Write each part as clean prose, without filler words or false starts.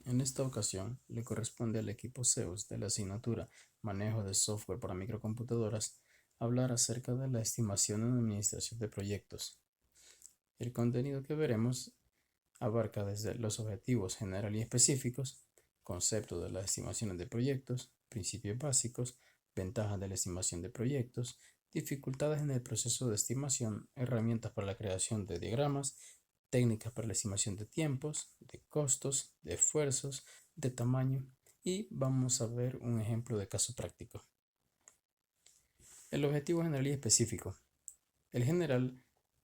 En esta ocasión, le corresponde al equipo CEOs de la asignatura Manejo de Software para Microcomputadoras hablar acerca de la estimación en administración de proyectos. El contenido que veremos abarca desde los objetivos generales y específicos, conceptos de las estimaciones de proyectos, principios básicos, ventajas de la estimación de proyectos, dificultades en el proceso de estimación, herramientas para la creación de diagramas, técnicas para la estimación de tiempos, de costos, de esfuerzos, de tamaño y vamos a ver un ejemplo de caso práctico. El objetivo general y específico. El general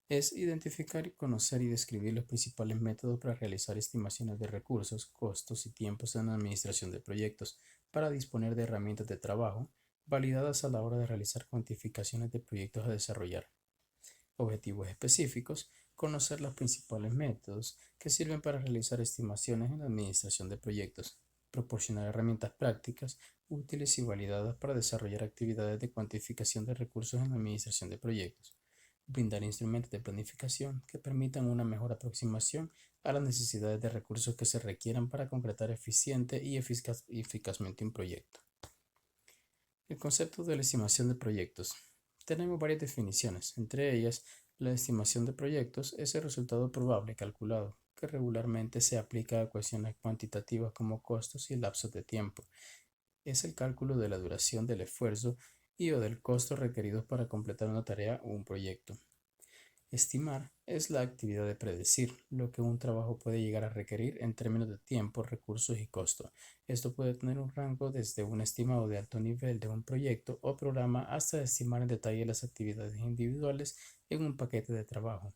es identificar, conocer y describir los principales métodos para realizar estimaciones de recursos, costos y tiempos en la administración de proyectos para disponer de herramientas de trabajo validadas a la hora de realizar cuantificaciones de proyectos a desarrollar. Objetivos específicos, conocer los principales métodos que sirven para realizar estimaciones en la administración de proyectos, proporcionar herramientas prácticas, útiles y validadas para desarrollar actividades de cuantificación de recursos en la administración de proyectos, brindar instrumentos de planificación que permitan una mejor aproximación a las necesidades de recursos que se requieran para concretar eficiente y eficazmente un proyecto. El concepto de la estimación de proyectos. Tenemos varias definiciones, entre ellas, la estimación de proyectos es el resultado probable calculado, que regularmente se aplica a cuestiones cuantitativas como costos y lapsos de tiempo. Es el cálculo de la duración del esfuerzo y o del costo requeridos para completar una tarea o un proyecto. Estimar es la actividad de predecir lo que un trabajo puede llegar a requerir en términos de tiempo, recursos y costo. Esto puede tener un rango desde un estimado de alto nivel de un proyecto o programa hasta estimar en detalle las actividades individuales en un paquete de trabajo.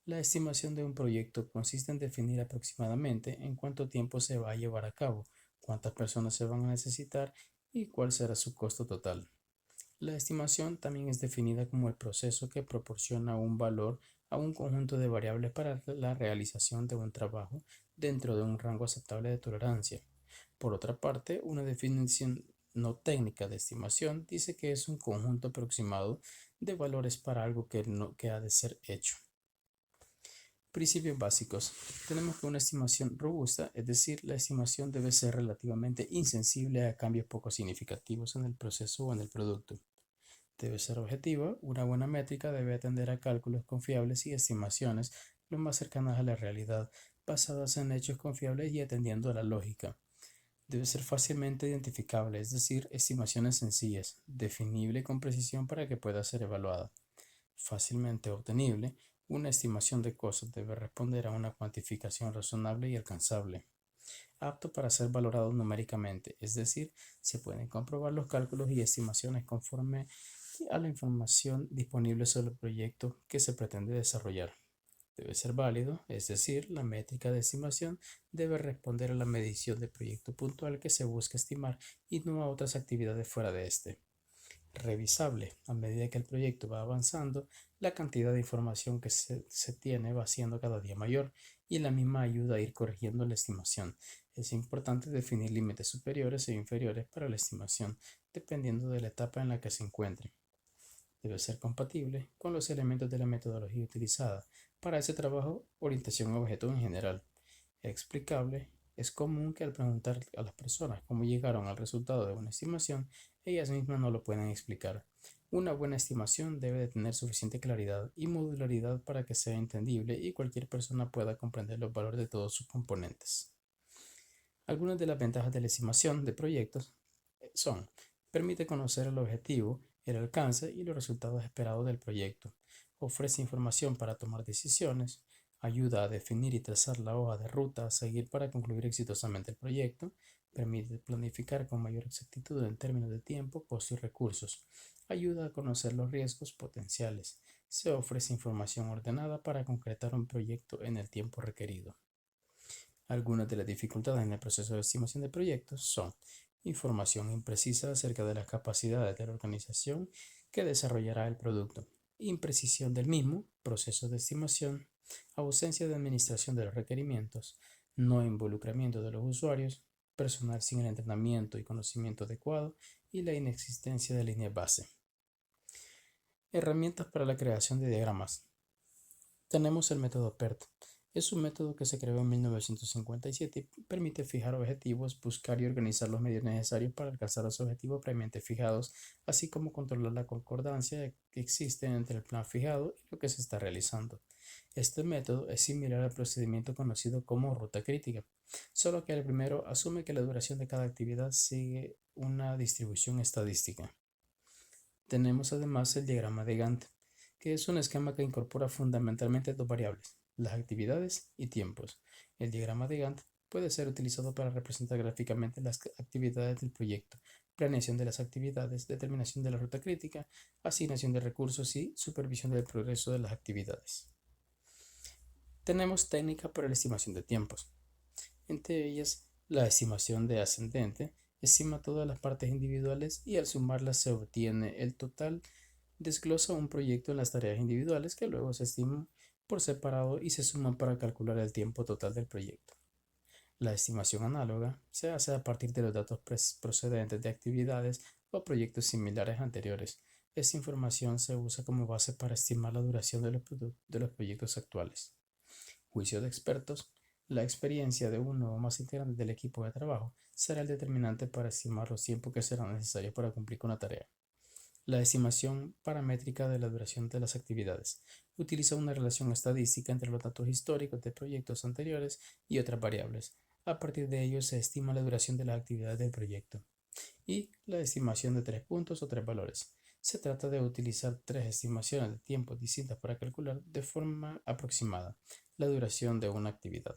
La estimación de un proyecto consiste en definir aproximadamente en cuánto tiempo se va a llevar a cabo, cuántas personas se van a necesitar y cuál será su costo total. La estimación también es definida como el proceso que proporciona un valor a un conjunto de variables para la realización de un trabajo dentro de un rango aceptable de tolerancia. Por otra parte, una definición no técnica de estimación dice que es un conjunto aproximado de valores para algo que ha de ser hecho. Principios básicos. Tenemos que una estimación robusta, es decir, la estimación debe ser relativamente insensible a cambios poco significativos en el proceso o en el producto. Debe ser objetiva, una buena métrica debe atender a cálculos confiables y estimaciones lo más cercanas a la realidad, basadas en hechos confiables y atendiendo a la lógica. Debe ser fácilmente identificable, es decir, estimaciones sencillas, definible con precisión para que pueda ser evaluada. Fácilmente obtenible, una estimación de costos debe responder a una cuantificación razonable y alcanzable. Apto para ser valorado numéricamente, es decir, se pueden comprobar los cálculos y estimaciones conforme a la información disponible sobre el proyecto que se pretende desarrollar. Debe ser válido, es decir, la métrica de estimación debe responder a la medición del proyecto puntual que se busca estimar y no a otras actividades fuera de este. Revisable, a medida que el proyecto va avanzando, la cantidad de información que se tiene va siendo cada día mayor y la misma ayuda a ir corrigiendo la estimación. Es importante definir límites superiores e inferiores para la estimación, dependiendo de la etapa en la que se encuentre. Debe ser compatible con los elementos de la metodología utilizada para ese trabajo, orientación a objetos en general. Explicable, es común que al preguntar a las personas cómo llegaron al resultado de una estimación, ellas mismas no lo pueden explicar. Una buena estimación debe de tener suficiente claridad y modularidad para que sea entendible y cualquier persona pueda comprender los valores de todos sus componentes. Algunas de las ventajas de la estimación de proyectos son: permite conocer el objetivo, el alcance y los resultados esperados del proyecto, ofrece información para tomar decisiones, ayuda a definir y trazar la hoja de ruta a seguir para concluir exitosamente el proyecto, permite planificar con mayor exactitud en términos de tiempo, costo y recursos, ayuda a conocer los riesgos potenciales, se ofrece información ordenada para concretar un proyecto en el tiempo requerido. Algunas de las dificultades en el proceso de estimación de proyectos son: información imprecisa acerca de las capacidades de la organización que desarrollará el producto, imprecisión del mismo, proceso de estimación, ausencia de administración de los requerimientos, no involucramiento de los usuarios, personal sin el entrenamiento y conocimiento adecuado y la inexistencia de líneas base. Herramientas para la creación de diagramas. Tenemos el método PERT. Es un método que se creó en 1957 y permite fijar objetivos, buscar y organizar los medios necesarios para alcanzar los objetivos previamente fijados, así como controlar la concordancia que existe entre el plan fijado y lo que se está realizando. Este método es similar al procedimiento conocido como ruta crítica, solo que el primero asume que la duración de cada actividad sigue una distribución estadística. Tenemos además el diagrama de Gantt, que es un esquema que incorpora fundamentalmente dos variables, las actividades y tiempos. El diagrama de Gantt puede ser utilizado para representar gráficamente las actividades del proyecto, planeación de las actividades, determinación de la ruta crítica, asignación de recursos y supervisión del progreso de las actividades. Tenemos técnicas para la estimación de tiempos. Entre ellas, la estimación de ascendente estima todas las partes individuales y al sumarlas se obtiene el total. Desglosa un proyecto en las tareas individuales que luego se estiman por separado y se suman para calcular el tiempo total del proyecto. La estimación análoga se hace a partir de los datos procedentes de actividades o proyectos similares anteriores. Esta información se usa como base para estimar la duración de los proyectos actuales. Juicio de expertos. La experiencia de uno o más integrantes del equipo de trabajo será el determinante para estimar los tiempos que serán necesarios para cumplir con la tarea. La estimación paramétrica de la duración de las actividades utiliza una relación estadística entre los datos históricos de proyectos anteriores y otras variables. A partir de ello se estima la duración de las actividades del proyecto. Y la estimación de 3 puntos o 3 valores. Se trata de utilizar 3 estimaciones de tiempo distintas para calcular de forma aproximada la duración de una actividad.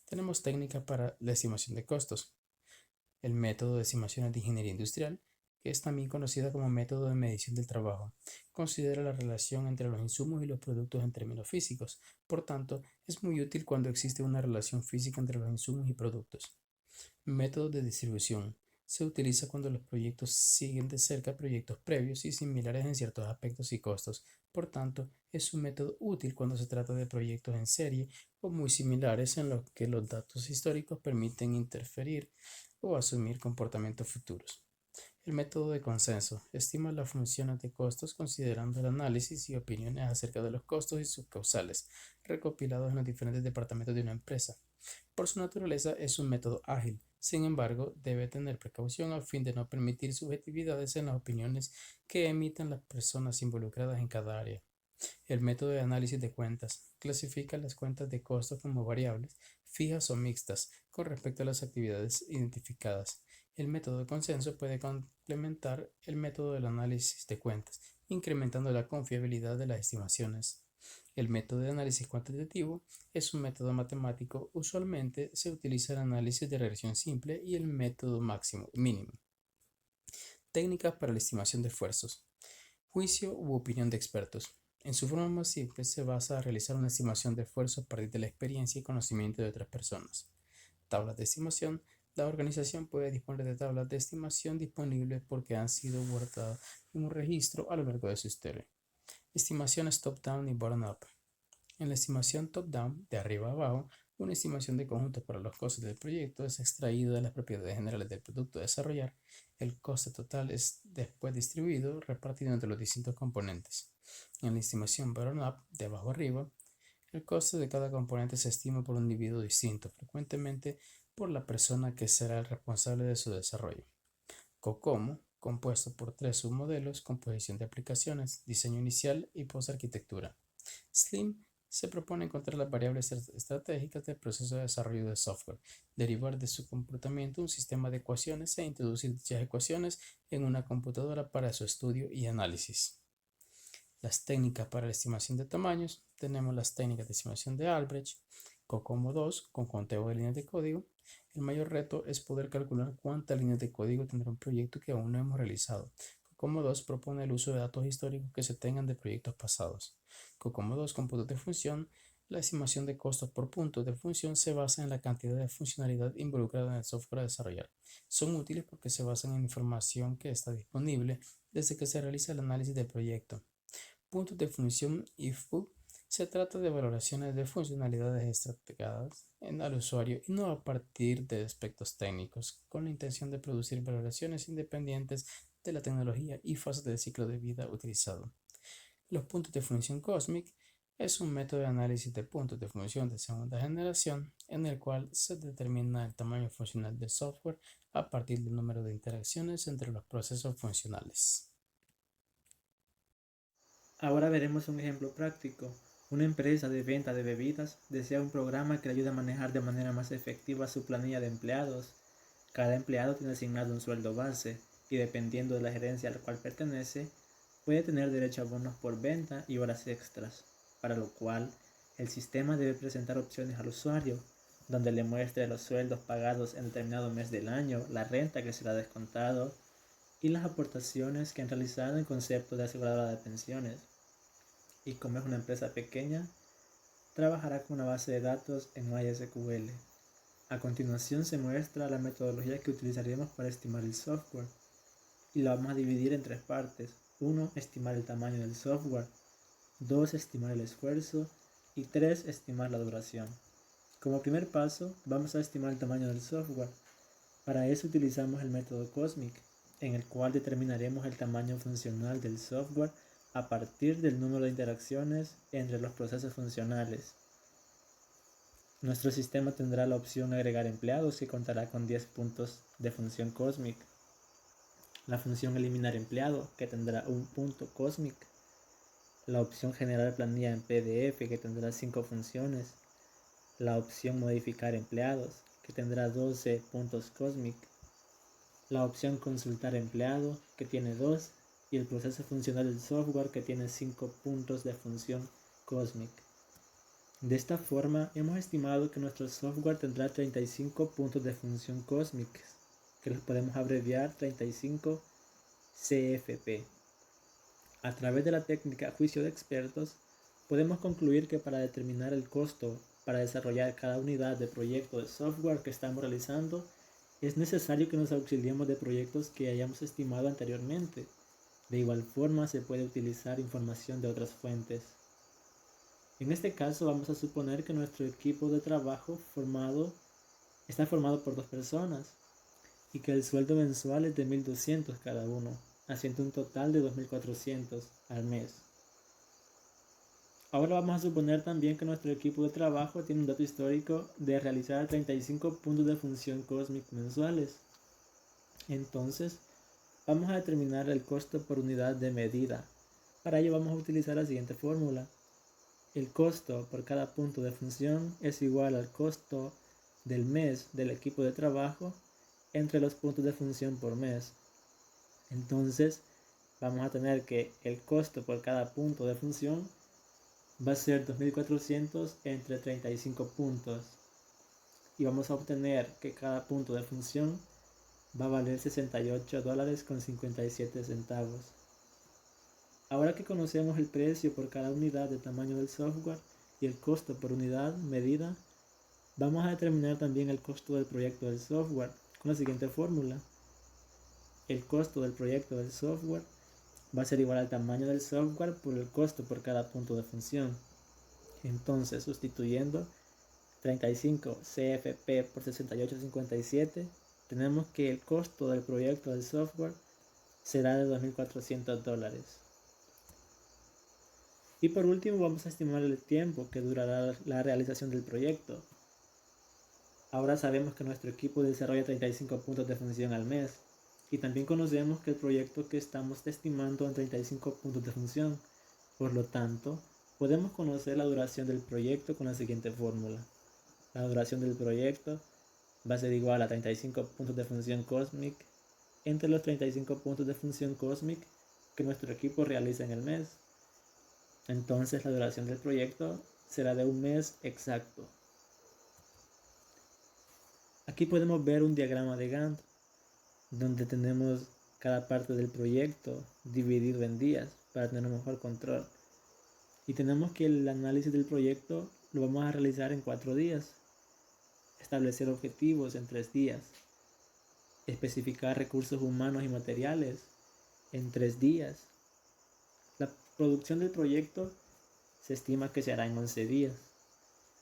Tenemos técnicas para la estimación de costos. El método de estimaciones de ingeniería industrial, que es también conocida como método de medición del trabajo, considera la relación entre los insumos y los productos en términos físicos. Por tanto, es muy útil cuando existe una relación física entre los insumos y productos. Método de distribución. Se utiliza cuando los proyectos siguen de cerca proyectos previos y similares en ciertos aspectos y costos. Por tanto, es un método útil cuando se trata de proyectos en serie o muy similares en los que los datos históricos permiten interferir o asumir comportamientos futuros. El método de consenso estima las funciones de costos considerando el análisis y opiniones acerca de los costos y sus causales, recopilados en los diferentes departamentos de una empresa. Por su naturaleza es un método ágil, sin embargo, debe tener precaución a fin de no permitir subjetividades en las opiniones que emiten las personas involucradas en cada área. El método de análisis de cuentas clasifica las cuentas de costos como variables, fijas o mixtas, con respecto a las actividades identificadas. El método de consenso puede complementar el método del análisis de cuentas, incrementando la confiabilidad de las estimaciones. El método de análisis cuantitativo es un método matemático. Usualmente se utiliza el análisis de regresión simple y el método máximo y mínimo. Técnicas para la estimación de esfuerzos. Juicio u opinión de expertos. En su forma más simple se basa en realizar una estimación de esfuerzo a partir de la experiencia y conocimiento de otras personas. Tablas de estimación. La organización puede disponer de tablas de estimación disponibles porque han sido guardadas en un registro a lo largo de su historia. Estimaciones top-down y bottom-up. En la estimación top-down, de arriba a abajo, una estimación de conjunto para los costes del proyecto es extraído de las propiedades generales del producto a desarrollar. El coste total es después distribuido, repartido entre los distintos componentes. En la estimación bottom-up, de abajo a arriba, el coste de cada componente se estima por un individuo distinto, frecuentemente por la persona que será el responsable de su desarrollo. COCOMO, compuesto por 3 submodelos: composición de aplicaciones, diseño inicial y post-arquitectura. SLIM se propone encontrar las variables estratégicas del proceso de desarrollo de software, derivar de su comportamiento un sistema de ecuaciones e introducir dichas ecuaciones en una computadora para su estudio y análisis. Las técnicas para la estimación de tamaños. Tenemos las técnicas de estimación de Albrecht, COCOMO 2 con conteo de líneas de código. El mayor reto es poder calcular cuántas líneas de código tendrá un proyecto que aún no hemos realizado. COCOMO 2 propone el uso de datos históricos que se tengan de proyectos pasados. COCOMO 2 con puntos de función. La estimación de costos por puntos de función se basa en la cantidad de funcionalidad involucrada en el software a desarrollar. Son útiles porque se basan en información que está disponible desde que se realiza el análisis del proyecto. Puntos de función IFU. Se trata de valoraciones de funcionalidades estratificadas al usuario y no a partir de aspectos técnicos, con la intención de producir valoraciones independientes de la tecnología y fases del ciclo de vida utilizado. Los puntos de función COSMIC Es un método de análisis de puntos de función de segunda generación en el cual se determina el tamaño funcional del software a partir del número de interacciones entre los procesos funcionales. Ahora veremos un ejemplo práctico. Una empresa de venta de bebidas desea un programa que le ayude a manejar de manera más efectiva su planilla de empleados. Cada empleado tiene asignado un sueldo base y dependiendo de la gerencia a la cual pertenece, puede tener derecho a bonos por venta y horas extras, para lo cual el sistema debe presentar opciones al usuario, donde le muestre los sueldos pagados en determinado mes del año, la renta que será descontado y las aportaciones que han realizado en concepto de aseguradora de pensiones. Y como es una empresa pequeña, trabajará con una base de datos en MySQL. A continuación se muestra la metodología que utilizaremos para estimar el software y la vamos a dividir en tres partes. 1. Estimar el tamaño del software. 2. Estimar el esfuerzo. Y 3. Estimar la duración. Como primer paso, vamos a estimar el tamaño del software. Para eso utilizamos el método COSMIC, en el cual determinaremos el tamaño funcional del software a partir del número de interacciones entre los procesos funcionales. Nuestro sistema tendrá la opción agregar empleados que contará con 10 puntos de función COSMIC. La función eliminar empleado que tendrá un punto COSMIC. La opción generar planilla en PDF que tendrá 5 funciones. La opción modificar empleados que tendrá 12 puntos COSMIC. La opción consultar empleado que tiene 2 y el proceso funcional del software que tiene 5 puntos de función COSMIC. De esta forma hemos estimado que nuestro software tendrá 35 puntos de función COSMIC, que los podemos abreviar 35 CFP. A través de la técnica juicio de expertos, podemos concluir que para determinar el costo para desarrollar cada unidad de proyecto de software que estamos realizando, es necesario que nos auxiliemos de proyectos que hayamos estimado anteriormente. De igual forma, se puede utilizar información de otras fuentes. En este caso, vamos a suponer que nuestro equipo de trabajo está formado por 2 personas y que el sueldo mensual es de 1.200 cada uno, haciendo un total de 2.400 al mes. Ahora vamos a suponer también que nuestro equipo de trabajo tiene un dato histórico de realizar 35 puntos de función COSMIC mensuales. Entonces, vamos a determinar el costo por unidad de medida. Para ello vamos a utilizar la siguiente fórmula. El costo por cada punto de función es igual al costo del mes del equipo de trabajo entre los puntos de función por mes. Entonces, vamos a tener que el costo por cada punto de función va a ser 2.400 entre 35 puntos. Y vamos a obtener que cada punto de función va a valer $68.57. Ahora que conocemos el precio por cada unidad de tamaño del software y el costo por unidad medida, vamos a determinar también el costo del proyecto del software con la siguiente fórmula. El costo del proyecto del software va a ser igual al tamaño del software por el costo por cada punto de función. Entonces, sustituyendo 35 CFP por 68.57, tenemos que el costo del proyecto del software será de $2.400. Y por último vamos a estimar el tiempo que durará la realización del proyecto. Ahora sabemos que nuestro equipo desarrolla 35 puntos de función al mes y también conocemos que el proyecto que estamos estimando en 35 puntos de función. Por lo tanto, podemos conocer la duración del proyecto con la siguiente fórmula. La duración del proyecto va a ser igual a 35 puntos de función COSMIC entre los 35 puntos de función COSMIC que nuestro equipo realiza en el mes. Entonces la duración del proyecto será de un mes exacto. Aquí podemos ver un diagrama de Gantt donde tenemos cada parte del proyecto dividido en días para tener un mejor control. Y tenemos que el análisis del proyecto lo vamos a realizar en 4 días. Establecer objetivos en 3 días. Especificar recursos humanos y materiales en 3 días. La producción del proyecto se estima que se hará en 11 días.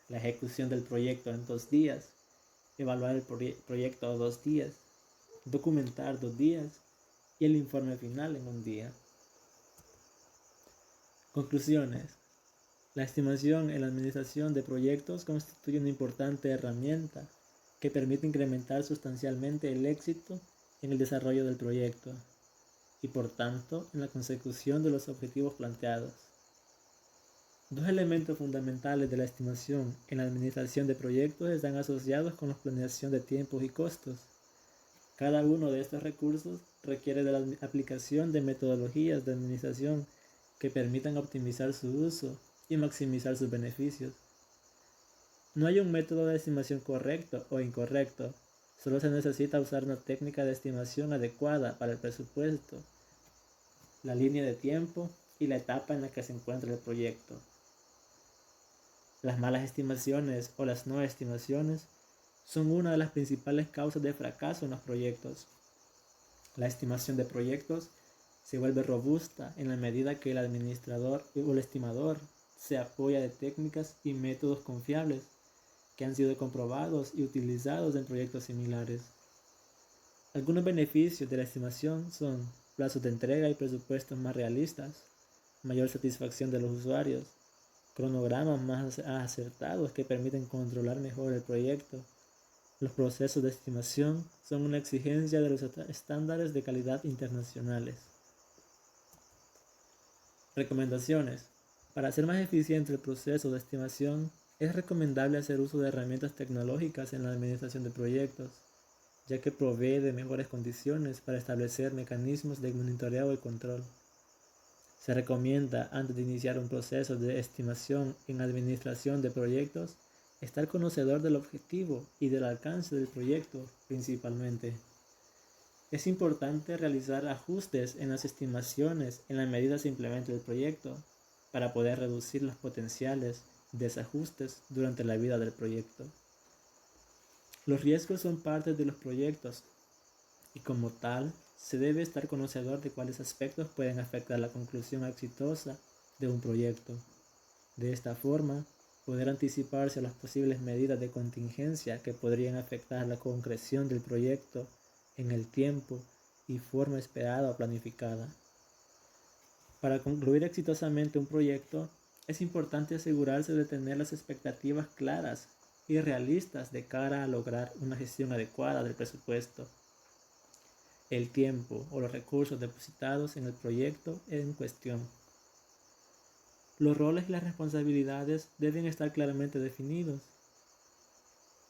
La ejecución del proyecto en 2 días. Evaluar el proyecto 2 días. Documentar 2 días. Y el informe final en 1 día. Conclusiones. La estimación en la administración de proyectos constituye una importante herramienta que permite incrementar sustancialmente el éxito en el desarrollo del proyecto y por tanto en la consecución de los objetivos planteados. Dos elementos fundamentales de la estimación en la administración de proyectos están asociados con la planeación de tiempos y costos. Cada uno de estos recursos requiere de la aplicación de metodologías de administración que permitan optimizar su uso y maximizar sus beneficios. No hay un método de estimación correcto o incorrecto, solo se necesita usar una técnica de estimación adecuada para el presupuesto, la línea de tiempo y la etapa en la que se encuentra el proyecto. Las malas estimaciones o las no estimaciones son una de las principales causas de fracaso en los proyectos. La estimación de proyectos se vuelve robusta en la medida que el administrador o el estimador se apoya de técnicas y métodos confiables que han sido comprobados y utilizados en proyectos similares. Algunos beneficios de la estimación son plazos de entrega y presupuestos más realistas, mayor satisfacción de los usuarios, cronogramas más acertados que permiten controlar mejor el proyecto. Los procesos de estimación son una exigencia de los estándares de calidad internacionales. Recomendaciones. Para hacer más eficiente el proceso de estimación, es recomendable hacer uso de herramientas tecnológicas en la administración de proyectos, ya que provee de mejores condiciones para establecer mecanismos de monitoreo y control. Se recomienda, antes de iniciar un proceso de estimación en administración de proyectos, estar conocedor del objetivo y del alcance del proyecto principalmente. Es importante realizar ajustes en las estimaciones en la medida que se implemente el proyecto para poder reducir los potenciales desajustes durante la vida del proyecto. Los riesgos son parte de los proyectos y como tal se debe estar conocedor de cuáles aspectos pueden afectar la conclusión exitosa de un proyecto. De esta forma, poder anticiparse a las posibles medidas de contingencia que podrían afectar la concreción del proyecto en el tiempo y forma esperada o planificada. Para concluir exitosamente un proyecto, es importante asegurarse de tener las expectativas claras y realistas de cara a lograr una gestión adecuada del presupuesto, el tiempo o los recursos depositados en el proyecto en cuestión. Los roles y las responsabilidades deben estar claramente definidos.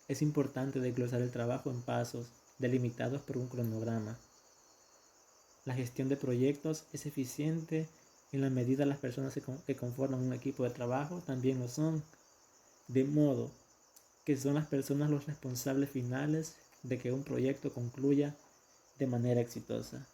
Es importante desglosar el trabajo en pasos delimitados por un cronograma. La gestión de proyectos es eficiente en la medida las personas que conforman un equipo de trabajo también lo son, de modo que son las personas los responsables finales de que un proyecto concluya de manera exitosa.